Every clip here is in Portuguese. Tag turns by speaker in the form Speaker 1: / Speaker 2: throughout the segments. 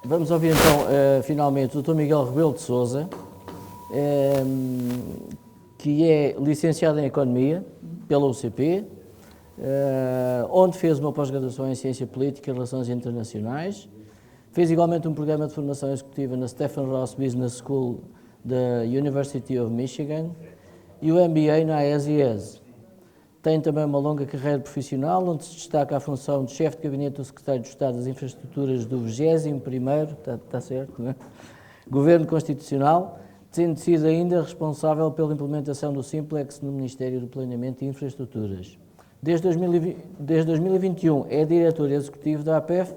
Speaker 1: Vamos ouvir então, finalmente, o Dr. Miguel Rebelo de Sousa, que é licenciado em Economia pela UCP, onde fez uma pós-graduação em Ciência Política e Relações Internacionais. Fez igualmente um programa de formação executiva na Stephen Ross Business School da University of Michigan e o MBA na ESIES. Tem também uma longa carreira profissional, onde se destaca a função de chefe de gabinete do Secretário de Estado das Infraestruturas do 21º, está certo, não é? Governo Constitucional, tendo sido ainda responsável pela implementação do Simplex no Ministério do Planeamento e Infraestruturas. Desde 2021 é diretor executivo da APEF,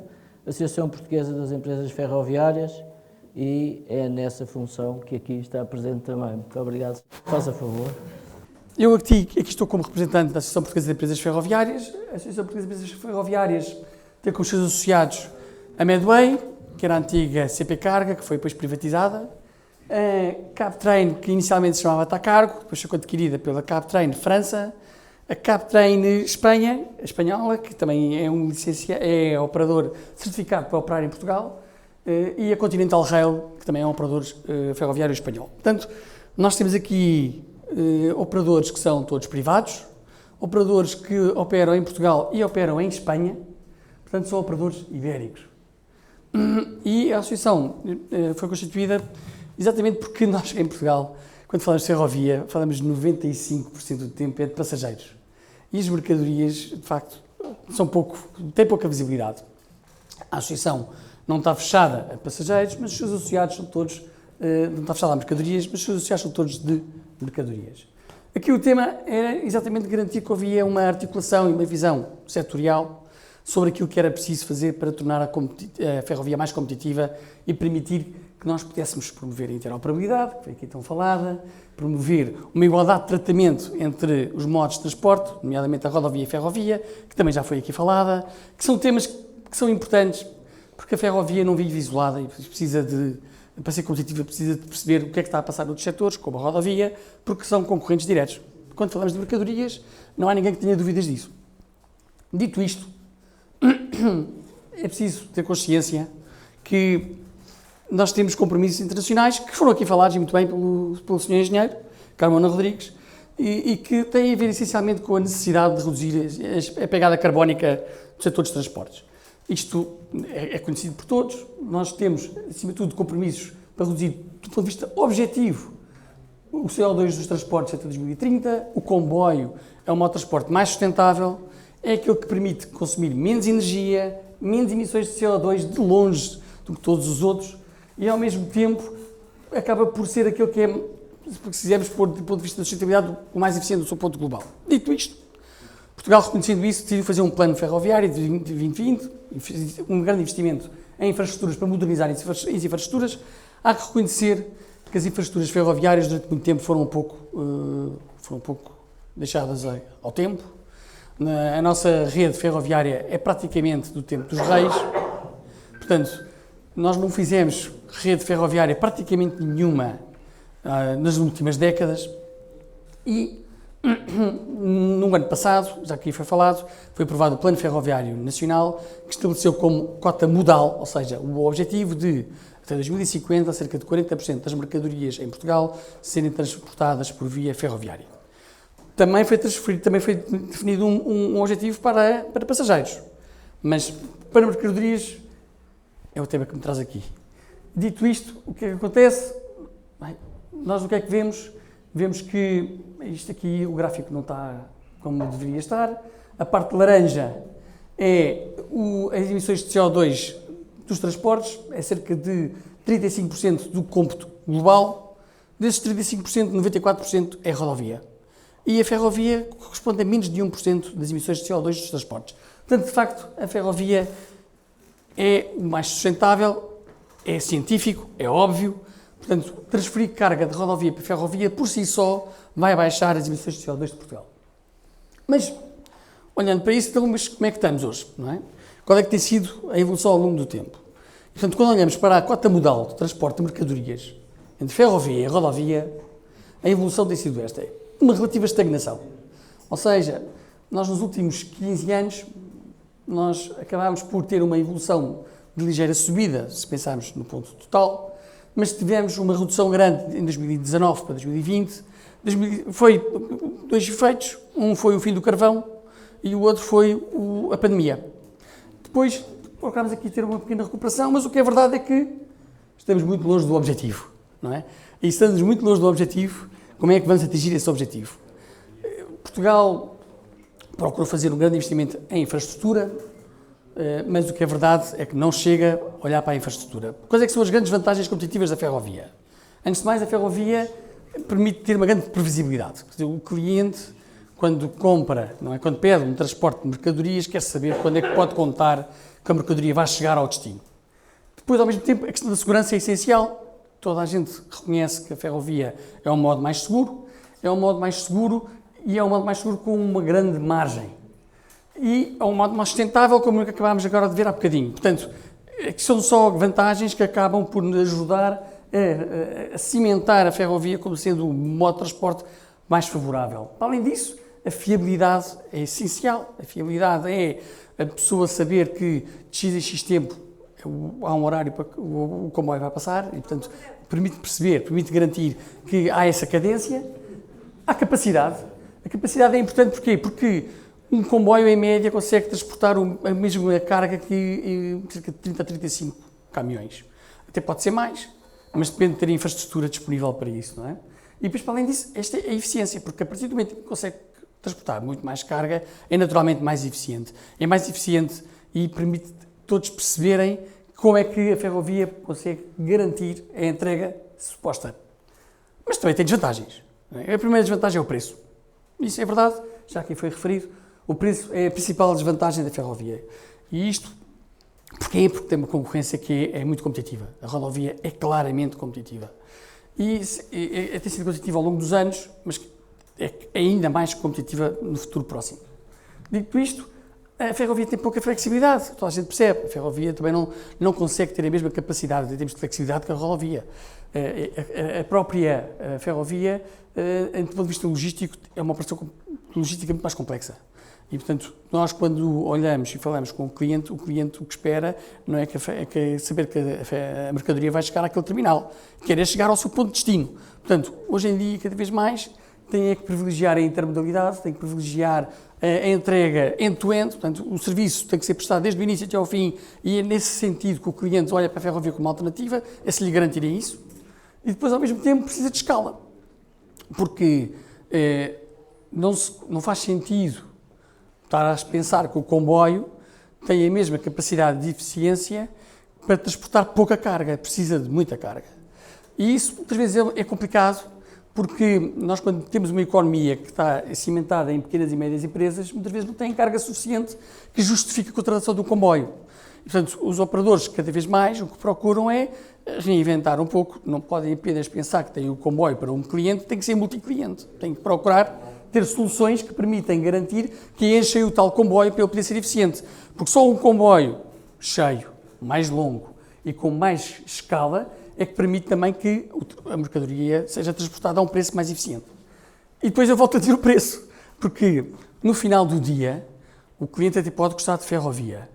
Speaker 1: Associação Portuguesa das Empresas Ferroviárias, e é nessa função que aqui está presente também. Muito obrigado. Faça favor.
Speaker 2: Eu aqui estou como representante da Associação Portuguesa de Empresas Ferroviárias. A Associação Portuguesa de Empresas Ferroviárias tem como seus associados a Medway, que era a antiga CP Carga, que foi depois privatizada, a Captrain, que inicialmente se chamava Tacargo, depois foi adquirida pela Captrain França, a Captrain Espanha, a espanhola, que também é operador certificado para operar em Portugal, e a Continental Rail, que também é um operador ferroviário espanhol. Portanto, nós temos aqui operadores que são todos privados, operadores que operam em Portugal e operam em Espanha, portanto são operadores ibéricos. E a associação foi constituída exatamente porque nós em Portugal, quando falamos de ferrovia, falamos de 95% do tempo é de passageiros. E as mercadorias, de facto, têm pouca visibilidade. A associação não está fechada a passageiros, mas os seus associados são todos, não está fechada a mercadorias, mas os seus associados são todos de mercadorias. Aqui o tema era exatamente garantir que havia uma articulação e uma visão setorial sobre aquilo que era preciso fazer para tornar a ferrovia mais competitiva e permitir que nós pudéssemos promover a interoperabilidade, que foi aqui tão falada, promover uma igualdade de tratamento entre os modos de transporte, nomeadamente a rodovia e a ferrovia, que também já foi aqui falada, que são temas que são importantes, porque a ferrovia não vive isolada e para ser competitiva, precisa de perceber o que é que está a passar noutros setores, como a rodovia, porque são concorrentes diretos. Quando falamos de mercadorias, não há ninguém que tenha dúvidas disso. Dito isto, é preciso ter consciência que nós temos compromissos internacionais, que foram aqui falados muito bem pelo Sr. Engenheiro, Carmona Rodrigues, e que têm a ver essencialmente com a necessidade de reduzir a pegada carbónica do setor dos transportes. Isto é conhecido por todos, nós temos, acima de tudo, compromissos para reduzir, do ponto de vista objetivo, o CO2 dos transportes até 2030, o comboio é um modo de transporte mais sustentável, é aquele que permite consumir menos energia, menos emissões de CO2 de longe do que todos os outros, e ao mesmo tempo acaba por ser aquele que é, se quisermos pôr do ponto de vista da sustentabilidade, o mais eficiente do seu ponto global. Dito isto, Portugal, reconhecendo isso, decidiu fazer um plano ferroviário de 2020, um grande investimento em infraestruturas para modernizar as infraestruturas. Há que reconhecer que as infraestruturas ferroviárias durante muito tempo foram um pouco deixadas ao tempo. A nossa rede ferroviária é praticamente do tempo dos reis, portanto, nós não fizemos rede ferroviária praticamente nenhuma nas últimas décadas e no ano passado, já aqui foi falado, foi aprovado o Plano Ferroviário Nacional, que estabeleceu como cota modal, ou seja, o objetivo de, até 2050, cerca de 40% das mercadorias em Portugal serem transportadas por via ferroviária. Também foi definido um objetivo para passageiros, mas para mercadorias é o tema que me traz aqui. Dito isto, o que é que acontece? Bem, nós o que é que vemos? Vemos que isto aqui, o gráfico não está como deveria estar. A parte laranja é as emissões de CO2 dos transportes, é cerca de 35% do cômputo global. Desses 35%, 94% é rodovia. E a ferrovia corresponde a menos de 1% das emissões de CO2 dos transportes. Portanto, de facto, a ferrovia é o mais sustentável, é científico, é óbvio. Portanto, transferir carga de rodovia para ferrovia, por si só, vai baixar as emissões de CO2 de Portugal. Mas, olhando para isso, então, mas como é que estamos hoje? Não é? Qual é que tem sido a evolução ao longo do tempo? Portanto, quando olhamos para a cota modal de transporte de mercadorias entre ferrovia e rodovia, a evolução tem sido esta, uma relativa estagnação. Ou seja, nós nos últimos 15 anos, nós acabámos por ter uma evolução de ligeira subida, se pensarmos no ponto total, mas tivemos uma redução grande em 2019 para 2020. Foi dois efeitos, um foi o fim do carvão e o outro foi a pandemia. Depois procurámos aqui ter uma pequena recuperação, mas o que é verdade é que estamos muito longe do objetivo, não é? E estamos muito longe do objetivo, como é que vamos atingir esse objetivo? Portugal procurou fazer um grande investimento em infraestrutura, mas o que é verdade é que não chega a olhar para a infraestrutura. Quais é que são as grandes vantagens competitivas da ferrovia? Antes de mais, a ferrovia permite ter uma grande previsibilidade. Quer dizer, o cliente, quando compra, não é? Quando pede um transporte de mercadorias, quer saber quando é que pode contar que a mercadoria vai chegar ao destino. Depois, ao mesmo tempo, a questão da segurança é essencial. Toda a gente reconhece que a ferrovia é um modo mais seguro, e é um modo mais seguro com uma grande margem. E é um modo mais sustentável, como acabámos agora de ver há bocadinho. Portanto, são só vantagens que acabam por nos ajudar a cimentar a ferrovia como sendo o modo de transporte mais favorável. Além disso, a fiabilidade é essencial. A fiabilidade é a pessoa saber que de X a X tempo há um horário para que o comboio vai passar e, portanto, permite perceber, permite garantir que há essa cadência. Há capacidade. A capacidade é importante porquê? Porque um comboio, em média, consegue transportar a mesma carga que cerca de 30 a 35 caminhões. Até pode ser mais, mas depende de ter a infraestrutura disponível para isso, não é? E depois, para além disso, esta é a eficiência, porque a partir do momento que consegue transportar muito mais carga, é naturalmente mais eficiente. É mais eficiente e permite todos perceberem como é que a ferrovia consegue garantir a entrega suposta. Mas também tem desvantagens. A primeira desvantagem é o preço. Isso é verdade, já aqui foi referido. O preço é a principal desvantagem da ferrovia. E isto, porquê? Porque tem uma concorrência que é muito competitiva. A rodovia é claramente competitiva. E tem sido competitiva ao longo dos anos, mas é ainda mais competitiva no futuro próximo. Dito isto, a ferrovia tem pouca flexibilidade, toda a gente percebe. A ferrovia também não consegue ter a mesma capacidade em termos de flexibilidade que a rodovia. A própria ferrovia, em ponto de vista logístico, é uma operação logística muito mais complexa. E, portanto, nós quando olhamos e falamos com o cliente o que espera não é saber que a mercadoria vai chegar àquele terminal, quer chegar ao seu ponto de destino. Portanto, hoje em dia, cada vez mais, tem que privilegiar a intermodalidade, tem que privilegiar a entrega end-to-end, portanto, o serviço tem que ser prestado desde o início até ao fim, e é nesse sentido que o cliente olha para a ferrovia como alternativa, é se lhe garantirem isso, e depois, ao mesmo tempo, precisa de escala, porque não faz sentido estar a pensar que o comboio tem a mesma capacidade de eficiência para transportar pouca carga, precisa de muita carga. E isso, muitas vezes, é complicado, porque nós, quando temos uma economia que está cimentada em pequenas e médias empresas, muitas vezes não tem carga suficiente que justifique a contratação do comboio. E, portanto, os operadores, cada vez mais, o que procuram é reinventar um pouco, não podem apenas pensar que têm o comboio para um cliente, tem que ser multicliente, tem que procurar ter soluções que permitem garantir que enchem o tal comboio para ele poder ser eficiente. Porque só um comboio cheio, mais longo e com mais escala é que permite também que a mercadoria seja transportada a um preço mais eficiente. E depois eu volto a dizer o preço, porque no final do dia o cliente até pode gostar de ferrovia,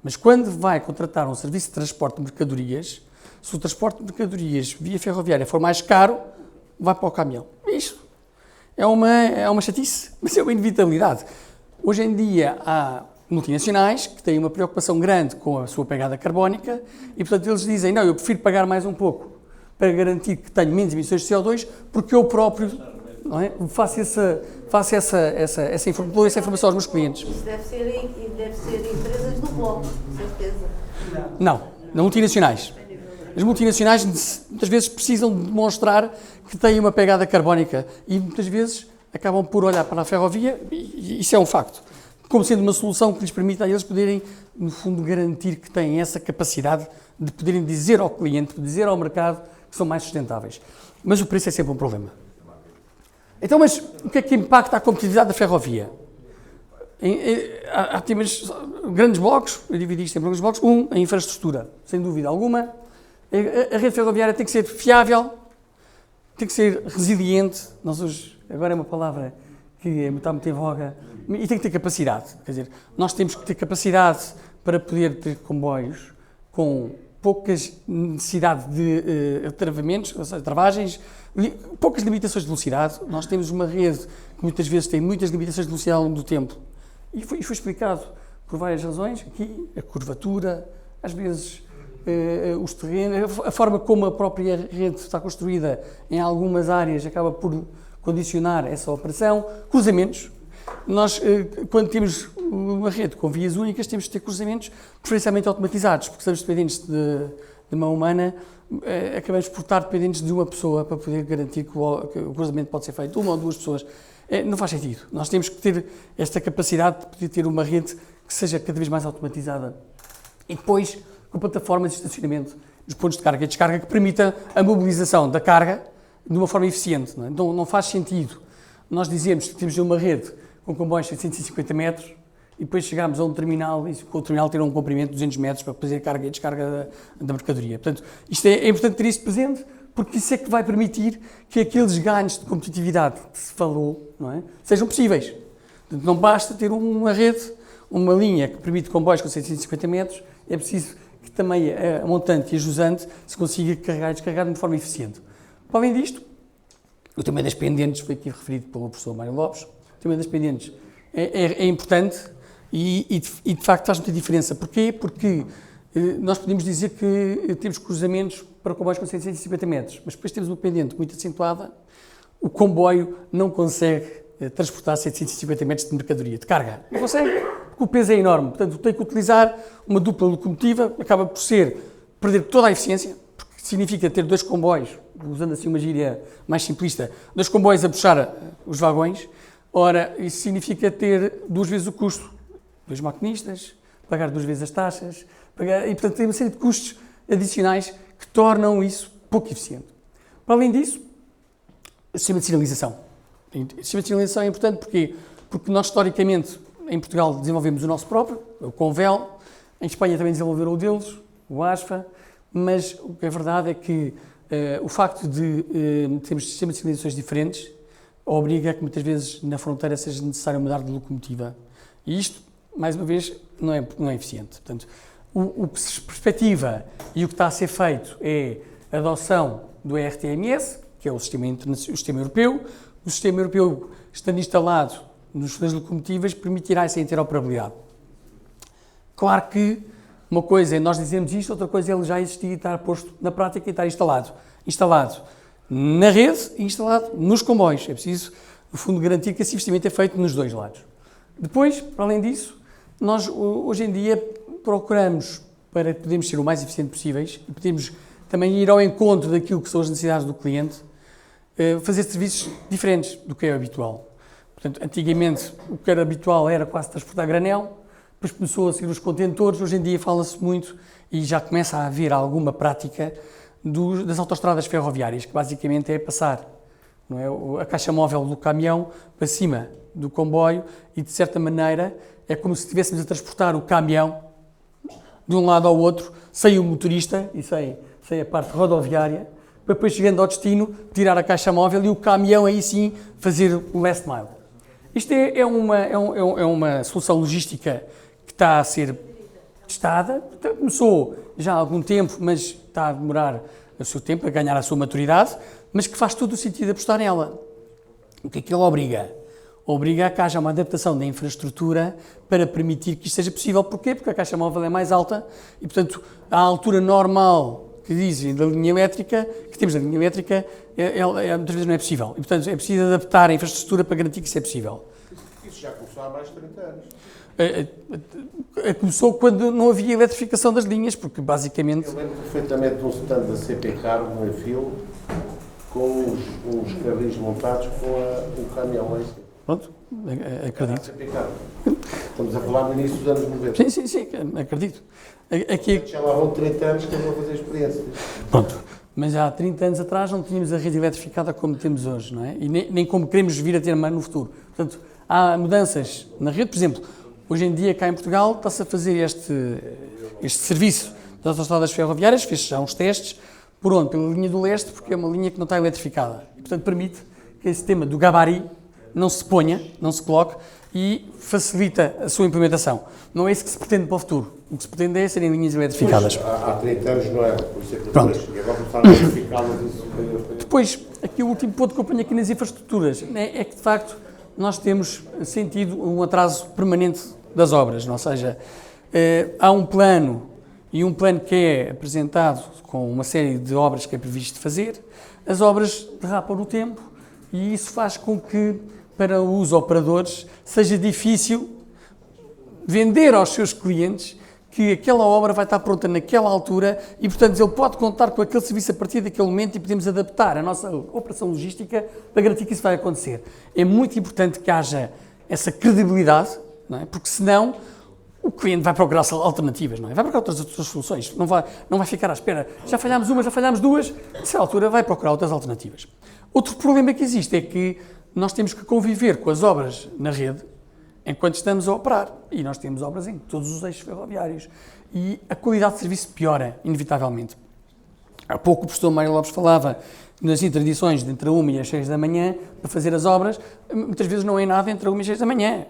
Speaker 2: mas quando vai contratar um serviço de transporte de mercadorias, se o transporte de mercadorias via ferroviária for mais caro, vai para o caminhão. Isto é uma chatice, mas é uma inevitabilidade. Hoje em dia há multinacionais que têm uma preocupação grande com a sua pegada carbónica e, portanto, eles dizem, não, eu prefiro pagar mais um pouco para garantir que tenho menos emissões de CO2 porque eu próprio, não é, faço essa informação aos meus clientes.
Speaker 3: Isso deve ser empresas do bloco, com certeza.
Speaker 2: Não multinacionais. As multinacionais muitas vezes precisam demonstrar que têm uma pegada carbónica e muitas vezes acabam por olhar para a ferrovia, e isso é um facto, como sendo uma solução que lhes permite a eles poderem, no fundo, garantir que têm essa capacidade de poderem dizer ao cliente, dizer ao mercado que são mais sustentáveis. Mas o preço é sempre um problema. Então, mas o que é que impacta a competitividade da ferrovia? Há temas, grandes blocos, eu dividi isto em grandes blocos. A infraestrutura, sem dúvida alguma. A rede ferroviária tem que ser fiável, tem que ser resiliente. Nós hoje, agora é uma palavra que está muito em voga, e tem que ter capacidade. Quer dizer, nós temos que ter capacidade para poder ter comboios com poucas necessidade de travamentos, ou seja, travagens, poucas limitações de velocidade. Nós temos uma rede que muitas vezes tem muitas limitações de velocidade ao longo do tempo. E foi explicado por várias razões. Aqui, a curvatura, às vezes os terrenos, a forma como a própria rede está construída em algumas áreas acaba por condicionar essa operação. Cruzamentos. Nós, quando temos uma rede com vias únicas, temos de ter cruzamentos preferencialmente automatizados, porque estamos dependentes de mão humana, acabamos por estar dependentes de uma pessoa para poder garantir que o cruzamento pode ser feito, uma ou duas pessoas. Não faz sentido. Nós temos que ter esta capacidade de poder ter uma rede que seja cada vez mais automatizada. E depois, com plataformas de estacionamento dos pontos de carga e descarga que permita a mobilização da carga de uma forma eficiente. Não é? Então, não faz sentido nós dizemos que temos uma rede com comboios de 750 metros e depois chegamos a um terminal e o terminal ter um comprimento de 200 metros para fazer carga e descarga da mercadoria. Portanto, isto é importante ter isto presente, porque isso é que vai permitir que aqueles ganhos de competitividade que se falou, não é, sejam possíveis. Portanto, não basta ter uma rede, uma linha que permite comboios com 750 metros, é preciso que também a montante e a jusante se consiga carregar e descarregar de uma forma eficiente. Para além disto, o tema das pendentes foi aqui referido pelo professor Mário Lopes. O tema das pendentes é importante e de facto faz muita diferença. Porquê? Porque nós podemos dizer que temos cruzamentos para comboios com 750 metros, mas depois temos uma pendente muito acentuada, o comboio não consegue transportar 750 metros de mercadoria, de carga. Não consegue, porque o peso é enorme. Portanto, tem que utilizar uma dupla locomotiva, acaba por perder toda a eficiência, porque significa ter dois comboios, usando assim uma gíria mais simplista, dois comboios a puxar os vagões. Ora, isso significa ter duas vezes o custo, dois maquinistas, pagar duas vezes as taxas, e portanto tem uma série de custos adicionais que tornam isso pouco eficiente. Para além disso, o sistema de sinalização. O sistema de sinalização é importante porque nós historicamente em Portugal desenvolvemos o nosso próprio, o Convel, em Espanha também desenvolveram o deles, o ASFA, mas o que é verdade é que o facto de termos sistemas de sinalizações diferentes obriga a que muitas vezes na fronteira seja necessário mudar de locomotiva. E isto, mais uma vez, não é eficiente. Portanto, o que se perspectiva e o que está a ser feito é a adoção do ERTMS, que é o sistema europeu. O sistema europeu, estando instalado nas locomotivas, permitirá essa interoperabilidade. Claro que uma coisa é nós dizermos isto, outra coisa é ele já existir e estar posto na prática e estar instalado. Instalado na rede e instalado nos comboios. É preciso, no fundo, garantir que esse investimento é feito nos dois lados. Depois, para além disso, nós hoje em dia procuramos, para podermos ser o mais eficiente possíveis e podermos também ir ao encontro daquilo que são as necessidades do cliente, fazer serviços diferentes do que é habitual. Portanto, antigamente o que era habitual era quase transportar granel, depois começou a seguir os contentores, hoje em dia fala-se muito e já começa a haver alguma prática das autoestradas ferroviárias, que basicamente é passar, não é, a caixa móvel do caminhão para cima do comboio e, de certa maneira, é como se estivéssemos a transportar o caminhão de um lado ao outro, sem o motorista e sem a parte rodoviária, para depois, chegando ao destino, tirar a caixa móvel e o caminhão aí sim fazer o last mile. Isto é uma solução logística que está a ser testada, começou já há algum tempo, mas está a demorar o seu tempo a ganhar a sua maturidade, mas que faz todo o sentido apostar nela. O que é que ele obriga? Obriga a que haja uma adaptação da infraestrutura para permitir que isto seja possível. Porquê? Porque a caixa móvel é mais alta e, portanto, a altura normal que dizem da linha elétrica, que temos da linha elétrica, muitas vezes não é possível. E, portanto, é preciso adaptar a infraestrutura para garantir que isso é possível.
Speaker 4: Isso já começou há mais de 30 anos.
Speaker 2: Começou quando não havia eletrificação das linhas, porque basicamente...
Speaker 4: Eu lembro perfeitamente de um stand da CP Cargo no Enfio, com os carris montados com o caminhão lá em cima.
Speaker 2: Pronto, acredito.
Speaker 4: CP Cargo. Estamos a falar no início dos anos 90.
Speaker 2: Sim, acredito. Aqui...
Speaker 4: Já lá vão 30 anos que eu vou fazer experiência.
Speaker 2: Pronto, mas há 30 anos atrás não tínhamos a rede eletrificada como temos hoje, não é? E nem como queremos vir a ter no futuro. Portanto, há mudanças na rede, por exemplo, hoje em dia cá em Portugal está-se a fazer este serviço das autoestradas ferroviárias, fez já uns testes, pela linha do leste, porque é uma linha que não está eletrificada. E, portanto, permite que esse tema do gabarito não se ponha, não se coloque e facilita a sua implementação. Não é isso que se pretende para o futuro. O que se pretende é serem linhas eletrificadas.
Speaker 4: Há 30 anos não era, por isso é que
Speaker 2: Pronto.
Speaker 4: e agora começaram a eletrificá-las.
Speaker 2: Depois, aqui o último ponto que eu ponho aqui nas infraestruturas é que, de facto, nós temos sentido um atraso permanente das obras, ou seja, há um plano que é apresentado com uma série de obras que é previsto fazer, as obras derrapam no tempo e isso faz com que, para os operadores, seja difícil vender aos seus clientes que aquela obra vai estar pronta naquela altura e, portanto, ele pode contar com aquele serviço a partir daquele momento e podemos adaptar a nossa operação logística para garantir que isso vai acontecer. É muito importante que haja essa credibilidade, não é? Porque senão o cliente vai procurar alternativas, não é? Vai procurar outras soluções, não vai ficar à espera. Já falhámos uma, já falhámos duas, nessa altura vai procurar outras alternativas. Outro problema que existe é que nós temos que conviver com as obras na rede enquanto estamos a operar. E nós temos obras em todos os eixos ferroviários. E a qualidade de serviço piora, inevitavelmente. Há pouco o professor Mário Lopes falava nas interdições de entre 1 e as 6 da manhã para fazer as obras. Muitas vezes não é nada entre 1 e as 6 da manhã.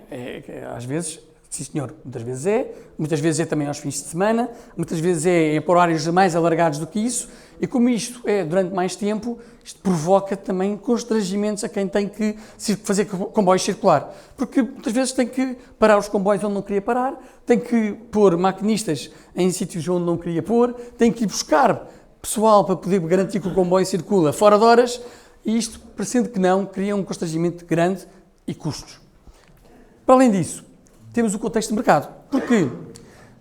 Speaker 2: Às vezes, sim senhor, muitas vezes é também aos fins de semana, muitas vezes é por horários mais alargados do que isso. E como isto é durante mais tempo, isto provoca também constrangimentos a quem tem que fazer comboio circular. Porque muitas vezes tem que parar os comboios onde não queria parar, tem que pôr maquinistas em sítios onde não queria pôr, tem que ir buscar pessoal para poder garantir que o comboio circula fora de horas, e isto, parecendo que não, cria um constrangimento grande e custos. Para além disso, temos o contexto de mercado. Porque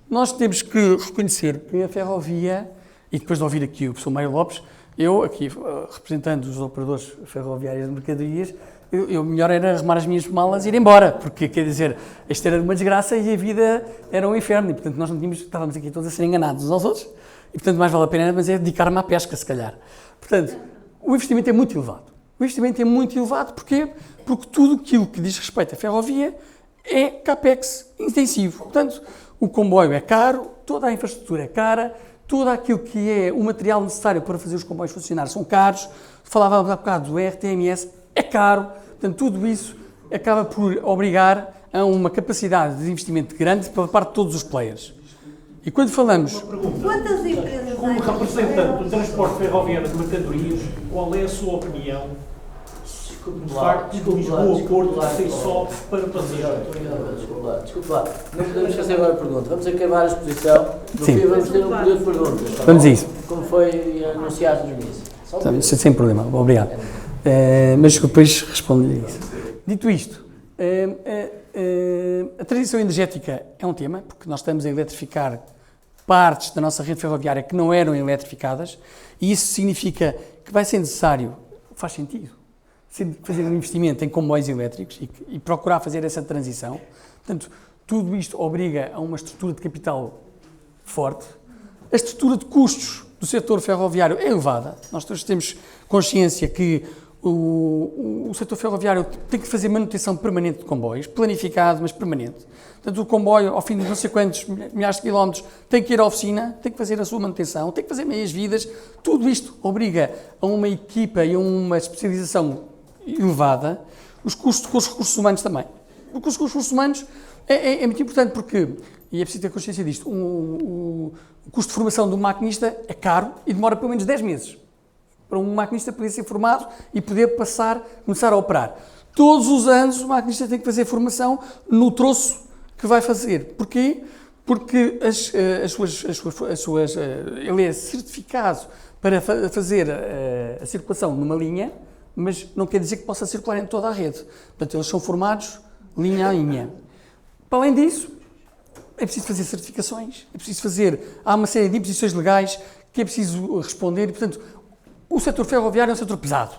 Speaker 2: nós temos que reconhecer que a ferrovia, e depois de ouvir aqui o professor Mário Lopes, eu aqui representando os operadores ferroviários de mercadorias, eu melhor era arrumar as minhas malas e ir embora, porque quer dizer, isto era uma desgraça e a vida era um inferno, e portanto nós não tínhamos, estávamos aqui todos a ser enganados uns aos outros, e portanto mais vale a pena, mas é dedicar-me à pesca, se calhar. Portanto, o investimento é muito elevado. O investimento é muito elevado, porquê? Porque tudo aquilo que diz respeito à ferrovia é CAPEX intensivo. Portanto, o comboio é caro, toda a infraestrutura é cara, tudo aquilo que é o material necessário para fazer os comboios funcionar são caros. Falávamos há bocado do RTMS, é caro. Portanto, tudo isso acaba por obrigar a uma capacidade de investimento grande pela parte de todos os players. E quando falamos...
Speaker 3: Quantas empresas
Speaker 5: Como representante do transporte ferroviário de mercadorias, qual é a sua opinião? De facto, de Lisboa-Porto ser só para passageiros.
Speaker 1: Desculpe lá. Não podemos fazer agora a pergunta. Vamos acabar a exposição. No
Speaker 2: Sim.
Speaker 1: fim vamos ter um período de perguntas. Tá
Speaker 2: Vamos
Speaker 1: bom?
Speaker 2: a isso.
Speaker 1: Como foi anunciado no início. Só um período.
Speaker 2: Sem problema, obrigado. Mas depois respondo-lhe isso. Dito isto, a transição energética é um tema, porque nós estamos a eletrificar partes da nossa rede ferroviária que não eram eletrificadas, e isso significa que vai ser necessário, faz sentido, fazer um investimento em comboios elétricos e procurar fazer essa transição. Portanto, tudo isto obriga a uma estrutura de capital forte. A estrutura de custos do setor ferroviário é elevada. Nós todos temos consciência que o setor ferroviário tem que fazer manutenção permanente de comboios, planificado, mas permanente. Portanto, o comboio, ao fim de não sei quantos milhares de quilómetros, tem que ir à oficina, tem que fazer a sua manutenção, tem que fazer meias-vidas. Tudo isto obriga a uma equipa e a uma especialização elevada. Os custos com os recursos humanos também. O custo com os recursos humanos é muito importante porque, e é preciso ter consciência disto, o custo de formação de um maquinista é caro e demora pelo menos 10 meses para um maquinista poder ser formado e poder começar a operar. Todos os anos o maquinista tem que fazer formação no troço que vai fazer. Porquê? Porque ele é certificado para fazer a circulação numa linha, mas não quer dizer que possa circular em toda a rede. Portanto, eles são formados linha a linha. Para além disso, é preciso fazer certificações, há uma série de imposições legais que é preciso responder e, portanto, o setor ferroviário é um setor pesado.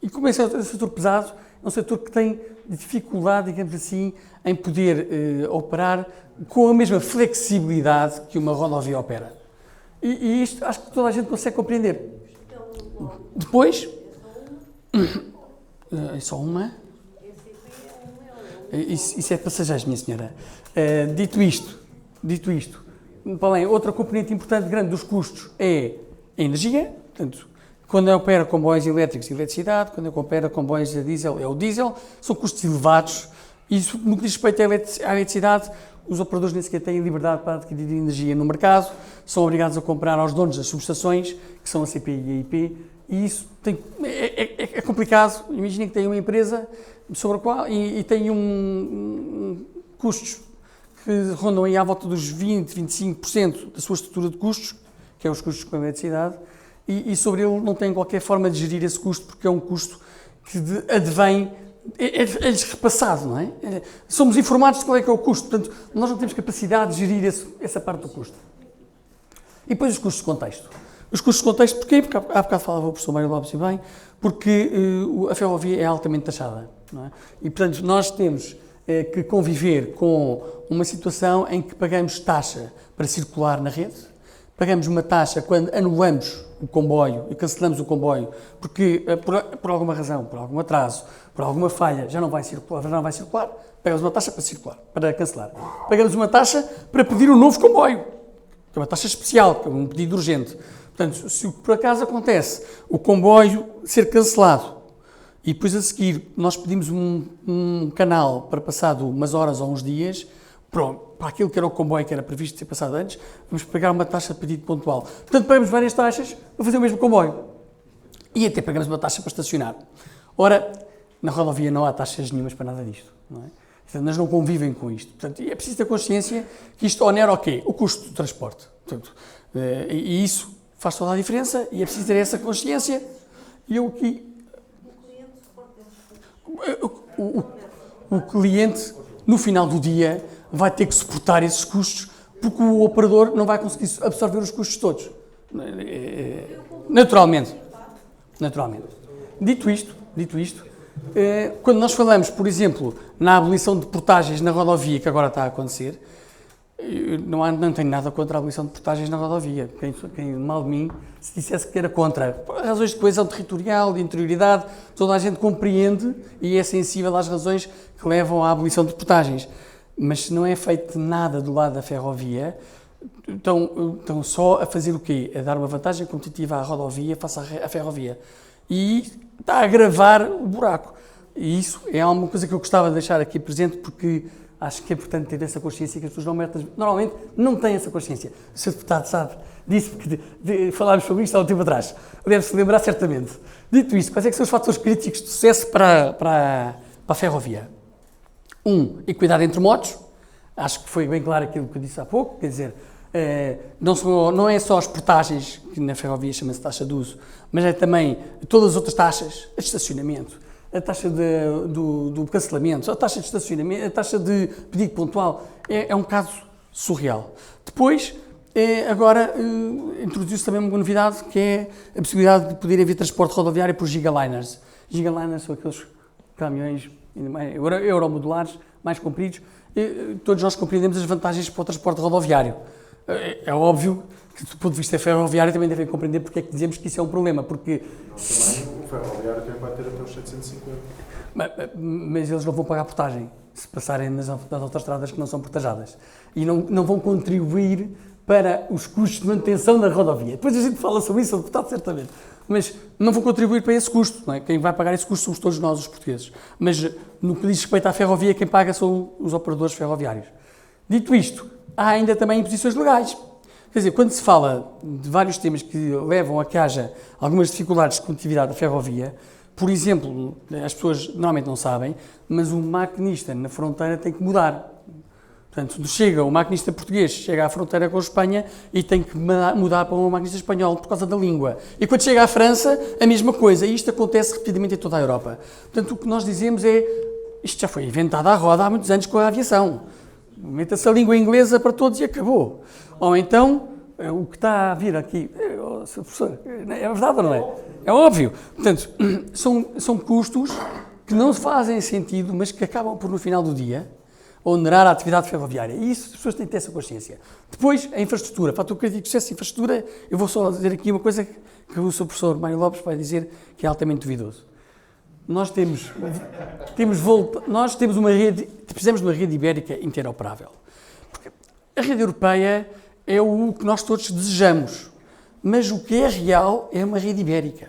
Speaker 2: E como é um setor pesado, é um setor que tem dificuldade, digamos assim, em poder operar com a mesma flexibilidade que uma rodovia opera. E isto acho que toda a gente consegue compreender. Depois, é só uma? Isso é de passageiros, minha senhora. Dito isto, para além, outra componente importante grande dos custos é a energia. Portanto, Quando opera comboios elétricos, eletricidade. Quando opera comboios a diesel, é o diesel. São custos elevados. E isso, no que diz respeito à eletricidade, os operadores nem sequer têm liberdade para adquirir energia no mercado. São obrigados a comprar aos donos das subestações, que são a CP e a IP. E isso é complicado. Imaginem que tem uma empresa sobre a qual e tem custos que rondam aí à volta dos 20, 25% da sua estrutura de custos, que é os custos com a eletricidade, e sobre ele não tem qualquer forma de gerir esse custo, porque é um custo que advém, é-lhes repassado, não é? Somos informados de qual é que é o custo, portanto, nós não temos capacidade de gerir essa parte do custo. E depois os custos de contexto. Os custos de contexto, porquê? Porque há bocado falava o professor Mário Lopes e bem, porque a ferrovia é altamente taxada, não é? E, portanto, nós temos que conviver com uma situação em que pagamos taxa para circular na rede, pagamos uma taxa quando anulamos o comboio e cancelamos o comboio, porque por alguma razão, por algum atraso, por alguma falha, já não vai circular, pagamos uma taxa para circular, para cancelar. Pagamos uma taxa para pedir um novo comboio, que é uma taxa especial, que é um pedido urgente. Portanto, se por acaso acontece o comboio ser cancelado e depois a seguir nós pedimos um canal para passado umas horas ou uns dias, para aquilo que era o comboio que era previsto ser passado antes, vamos pagar uma taxa de pedido pontual. Portanto, pagamos várias taxas para fazer o mesmo comboio. E até pagamos uma taxa para estacionar. Ora, na rodovia não há taxas nenhumas para nada disto, não é? Portanto, nós não convivem com isto. Portanto, é preciso ter consciência que isto onera o quê? O custo do transporte. Portanto, e isso faz toda a diferença e é preciso ter essa consciência. E eu aqui... O cliente, no final do dia, vai ter que suportar esses custos porque o operador não vai conseguir absorver os custos todos. Naturalmente. Dito isto, quando nós falamos, por exemplo, na abolição de portagens na rodovia, que agora está a acontecer, não tenho nada contra a abolição de portagens na rodovia. Quem mal de mim, se dissesse que era contra, por razões de coesão territorial, de interioridade, toda a gente compreende e é sensível às razões que levam à abolição de portagens. Mas se não é feito nada do lado da ferrovia, estão só a fazer o quê? A dar uma vantagem competitiva à rodovia face à ferrovia. E está a agravar o buraco. E isso é uma coisa que eu gostava de deixar aqui presente, porque acho que é importante ter essa consciência que as pessoas normalmente não têm essa consciência. O Sr. Deputado sabe, disse-me que falámos sobre isto há um tempo atrás. Deve-se lembrar certamente. Dito isto, quais é que são os fatores críticos de sucesso para a ferrovia? Equidade entre modos. Acho que foi bem claro aquilo que eu disse há pouco, quer dizer, não é só as portagens, que na ferrovia chama-se taxa de uso, mas é também todas as outras taxas, de estacionamento, a taxa do cancelamento, a taxa de estacionamento, a taxa de pedido pontual, é um caso surreal. Depois, agora, introduziu-se também uma novidade, que é a possibilidade de poder haver transporte rodoviário por gigaliners. Gigaliners são aqueles caminhões euromodulares, mais compridos. Todos nós compreendemos as vantagens para o transporte rodoviário. É óbvio que, do ponto de vista ferroviário, também devem compreender porque é que dizemos que isso é um problema, porque...
Speaker 6: Também o ferroviário também vai ter até os 750.
Speaker 2: Mas eles não vão pagar portagem, se passarem nas autoestradas que não são portajadas. E não vão contribuir para os custos de manutenção da rodovia. Depois a gente fala sobre isso, o deputado certamente. Mas não vão contribuir para esse custo, não é? Quem vai pagar esse custo somos todos nós, os portugueses. Mas no que diz respeito à ferrovia, quem paga são os operadores ferroviários. Dito isto, há ainda também imposições legais. Quer dizer, quando se fala de vários temas que levam a que haja algumas dificuldades de conectividade da ferrovia, por exemplo, as pessoas normalmente não sabem, mas o maquinista na fronteira tem que mudar. Portanto, o maquinista português chega à fronteira com a Espanha e tem que mudar para um maquinista espanhol por causa da língua. E quando chega à França, a mesma coisa. E isto acontece repetidamente em toda a Europa. Portanto, o que nós dizemos é, isto já foi inventado à roda há muitos anos com a aviação. Meta-se a língua inglesa para todos e acabou. Ou então, o que está a vir aqui, Sr. Professor, é verdade ou não é? É óbvio. Portanto, são custos que não fazem sentido, mas que acabam por, no final do dia, onerar a atividade ferroviária. E isso as pessoas têm que ter essa consciência. Depois, a infraestrutura. Fator crítico de sucesso de infraestrutura, eu vou só dizer aqui uma coisa que o Sr. Professor Mário Lopes vai dizer que é altamente duvidoso. Nós precisamos de uma rede ibérica interoperável. Porque a rede europeia é o que nós todos desejamos. Mas o que é real é uma rede ibérica.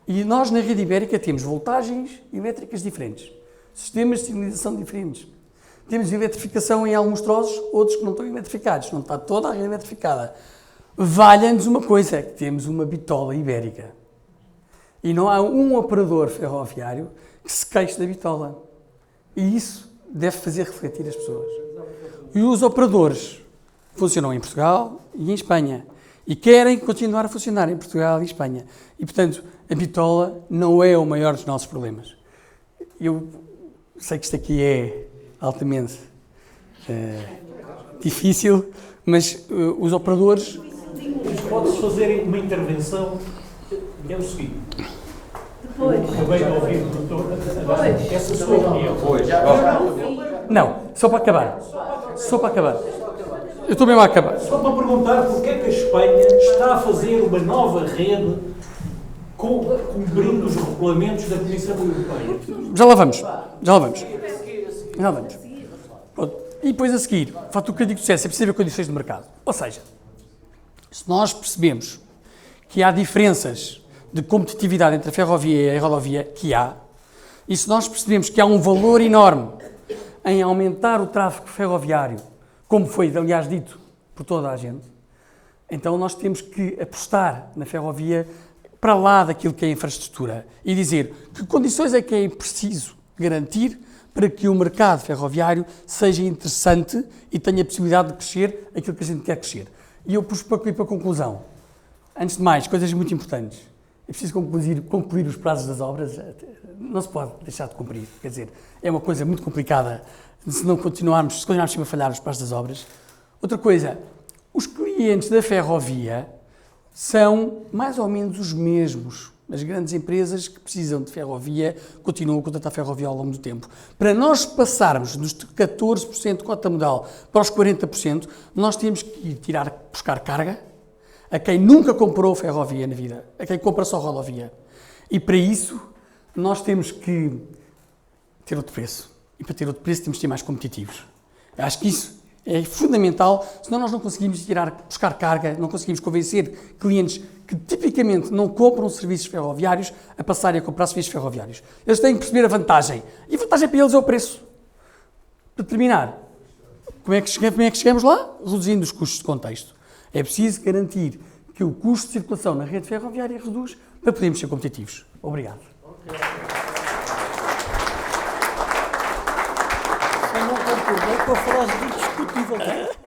Speaker 2: E nós na rede ibérica temos voltagens elétricas diferentes, sistemas de sinalização diferentes. Temos eletrificação em alguns troços, outros que não estão eletrificados. Não está toda a rede eletrificada. Valha-nos uma coisa, que temos uma bitola ibérica. E não há um operador ferroviário que se queixe da bitola. E isso deve fazer refletir as pessoas. E os operadores funcionam em Portugal e em Espanha. E querem continuar a funcionar em Portugal e Espanha. E, portanto, a bitola não é o maior dos nossos problemas. Eu sei que isto aqui é altamente difícil, mas os operadores...
Speaker 5: Pode-se fazer uma intervenção, que é o seguinte.
Speaker 3: Depois.
Speaker 5: Acabei de ouvir o doutor.
Speaker 3: Depois.
Speaker 5: Essa sua opinião.
Speaker 2: Não, só para acabar. Só para acabar. Eu estou mesmo a acabar.
Speaker 5: Só para perguntar porque é que a Espanha está a fazer uma nova rede cumprindo os regulamentos da Comissão Europeia.
Speaker 2: Já lá vamos. Pronto. E depois a seguir, o fator crítico de sucesso é preciso ver condições de mercado. Ou seja, se nós percebemos que há diferenças de competitividade entre a ferrovia e a rodovia, que há, e se nós percebemos que há um valor enorme em aumentar o tráfego ferroviário, como foi, aliás, dito por toda a gente, então nós temos que apostar na ferrovia para lá daquilo que é infraestrutura e dizer que condições é que é preciso garantir para que o mercado ferroviário seja interessante e tenha a possibilidade de crescer aquilo que a gente quer crescer. E eu pus para a conclusão. Antes de mais, coisas muito importantes. É preciso concluir os prazos das obras. Não se pode deixar de cumprir. Quer dizer, é uma coisa muito complicada se continuarmos sempre a falhar os prazos das obras. Outra coisa, os clientes da ferrovia são mais ou menos os mesmos. As grandes empresas que precisam de ferrovia continuam a contratar ferrovia ao longo do tempo. Para nós passarmos dos 14% de cota modal para os 40%, nós temos que ir buscar carga a quem nunca comprou ferrovia na vida, a quem compra só rodovia. E para isso, nós temos que ter outro preço. E para ter outro preço, temos que ser mais competitivos. Eu acho que isso é fundamental, senão nós não conseguimos buscar carga, não conseguimos convencer clientes que tipicamente não compram serviços ferroviários a passarem a comprar serviços ferroviários. Eles têm que perceber a vantagem. E a vantagem para eles é o preço. Para terminar, como é que chegamos lá? Reduzindo os custos de contexto. É preciso garantir que o custo de circulação na rede ferroviária reduz para podermos ser competitivos. Obrigado.
Speaker 1: Eu não concordei com a frase do discutível.